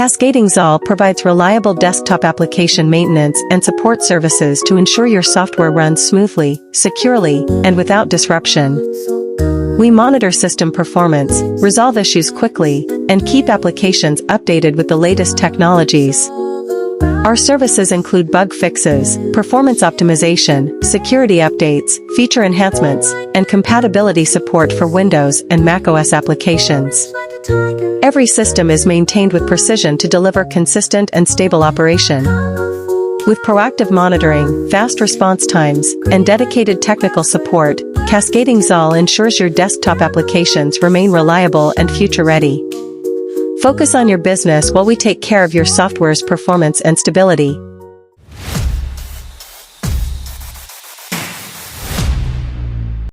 CascadingXol provides reliable desktop application maintenance and support services to ensure your software runs smoothly, securely, and without disruption. We monitor system performance, resolve issues quickly, and keep applications updated with the latest technologies. Our services include bug fixes, performance optimization, security updates, feature enhancements, and compatibility support for Windows and macOS applications. Every system is maintained with precision to deliver consistent and stable operation. With proactive monitoring, fast response times, and dedicated technical support, CascadingXol ensures your desktop applications remain reliable and future-ready. Focus on your business while we take care of your software's performance and stability.